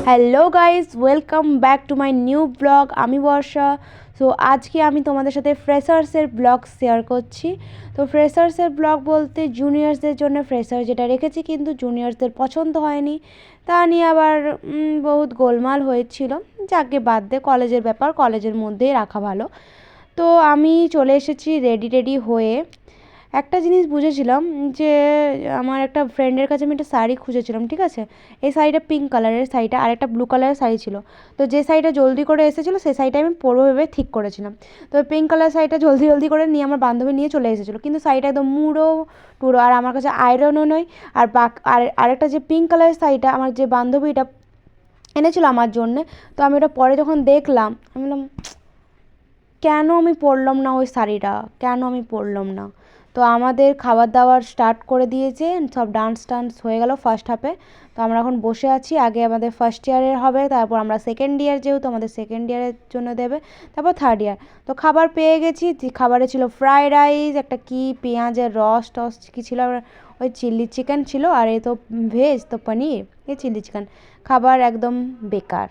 Hello guys, welcome back to my new blog. আমি বর্ষা। So আজকে আমি তোমাদের সাথে ফ্রেশার্সের ব্লগ শেয়ার করছি। তো ফ্রেশার্সের ব্লগ বলতে জুনিয়র্সদের জন্য ফ্রেশার যেটা রেখেছি, কিন্তু জুনিয়র্সদের পছন্দ হয়নি, তা নিয়ে আবার বহুত গোলমাল হয়েছিল। যাকে বাদ দে, কলেজের ব্যাপার কলেজের মধ্যেই রাখা ভালো। তো আমি চলে এসেছি রেডি হয়ে। একটা জিনিস বুঝেছিলাম যে আমার একটা ফ্রেন্ডের কাছে আমি একটা শাড়ি খুঁজেছিলাম, ঠিক আছে। এই শাড়িটা পিঙ্ক কালারের, শাড়িটা আর একটা ব্লু কালারের শাড়ি ছিল। তো যে শাড়িটা জলদি করে এসেছিলো সেই শাড়িটা আমি পরবো ভেবে ঠিক করেছিলাম। তো পিঙ্ক কালার শাড়িটা জলদি করে নিয়ে আমার বান্ধবী নিয়ে চলে এসেছিলো, কিন্তু শাড়িটা একদম মুড়ো টুড়ো, আর আমার কাছে আয়রনও নয়। আর আরেকটা যে পিঙ্ক কালারের শাড়িটা আমার যে বান্ধবীটা এনেছিল আমার জন্যে, তো আমি ওটা পরে যখন দেখলাম আমি বললাম কেন আমি পরলাম না ওই শাড়িটা, কেন আমি পরলাম না। তো আমাদের খাবার দাবার স্টার্ট করে দিয়েছে, সব ডান্স হয়ে গেল ফার্স্ট হাফে। তো আমরা এখন বসে আছি। আগে আমাদের ফার্স্ট ইয়ারের হবে, তারপর আমরা সেকেন্ড ইয়ার, যেহেতু আমাদের সেকেন্ড ইয়ারের জন্য দেবে, তারপর থার্ড ইয়ার। তো খাবার পেয়ে গেছি। খাবারে ছিল ফ্রাইড রাইস, একটা কি পেঁয়াজের রস টস কী ছিল, ওই চিলি চিকেন ছিল, আর এ তো ভেজ, তো পনির, এ চিলি চিকেন। খাবার একদম বেকার,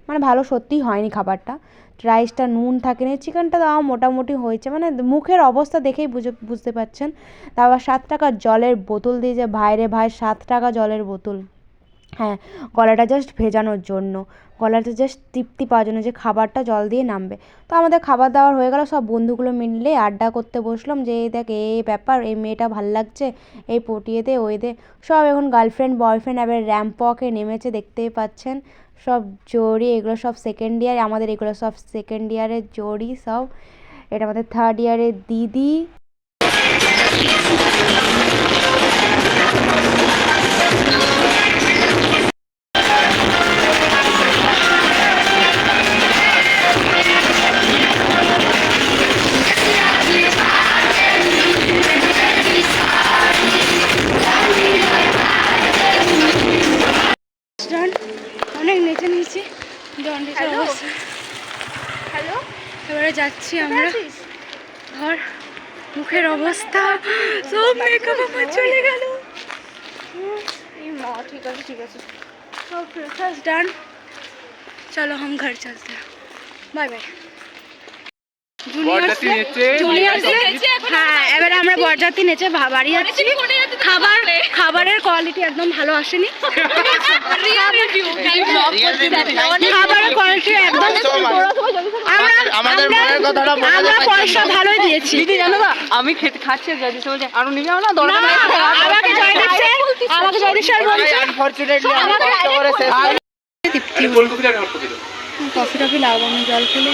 মানে ভালো সত্যিই হয়নি খাবারটা। রাইসটা নুন থাকেনি, চিকেনটা তাও মোটামুটি হয়েছে, মানে মুখের অবস্থা দেখেই বুঝতে পারছেন। তারপর 7 টাকার জলের বোতল দিয়েছে, ভাই রে ভাই, 7 টাকা জলের বোতল। হ্যাঁ, গলাটা জাস্ট ভেজানোর জন্য, গলাটা জাস্ট তৃপ্তি পাওয়ার জন্য, যে খাবারটা জল দিয়ে নামবে। তো আমাদের খাবার দাবার হয়ে গেল, সব বন্ধুগুলো মিলে আড্ডা করতে বসলাম যে এই দেখ এই ব্যাপার, এই মেয়েটা ভাল লাগছে, এই পটিয়ে দে ওই দে। সব এখন গার্লফ্রেন্ড বয়ফ্রেন্ড এবার র্যাম্প ওয়াকে নেমেছে, দেখতেই পাচ্ছেন। সব জোড়ি, এগুলো সব সেকেন্ড ইয়ার, আমাদের এগুলো সব সেকেন্ড ইয়ারের জোড়ি সব। এটা আমাদের থার্ড ইয়ারের দিদি। অনেক নেচে নিয়েছি, হ্যালো, এবারে যাচ্ছি আমরা ঘর। মুখের অবস্থা সব মেকআপ আমার চলে গেল। ঠিক আছে সব ফ্রেশার্স ডান। চলো हम घर चलते हैं, बाय बाय। হ্যাঁ, এবারে আমরা বরযাত্রী নেচে বাড়ি যাচ্ছি। খাবারের কোয়ালিটি একদম ভালো আসেনি, খাবারের কোয়ালিটি একদম, আমরা পয়সা ভালোই দিয়েছি। দিদি জানো না, আমি খাচ্ছি আরো নিয়ে যাও না, আমাকে জয় দিচ্ছে, আমাকে জয় দিচ্ছে আর বলছে কফি টফি লাগবো, আমি জল খেলে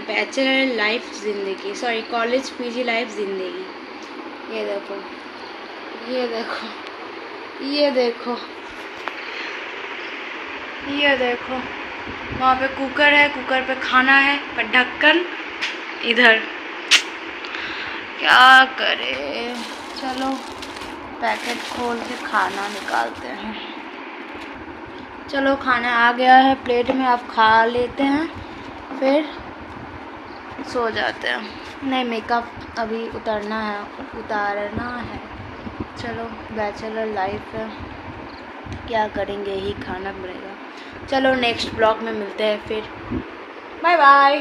बैचलर लाइफ जिंदगी, सॉरी कॉलेज पीजी लाइफ जिंदगी। ये देखो ये देखो ये देखो ये देखो, वहाँ पे कुकर है, कुकर पे खाना है, पर ढक्कन इधर। क्या करे, चलो पैकेट खोल के खाना निकालते हैं। चलो खाना आ गया है प्लेट में, आप खा लेते हैं फिर सो जाते हैं। नहीं, मेकअप अभी उतारना है। चलो बैचलर लाइफ है, क्या करेंगे, ही खाना पड़ेगा। चलो नेक्स्ट ब्लॉग में मिलते हैं फिर, बाय बाय।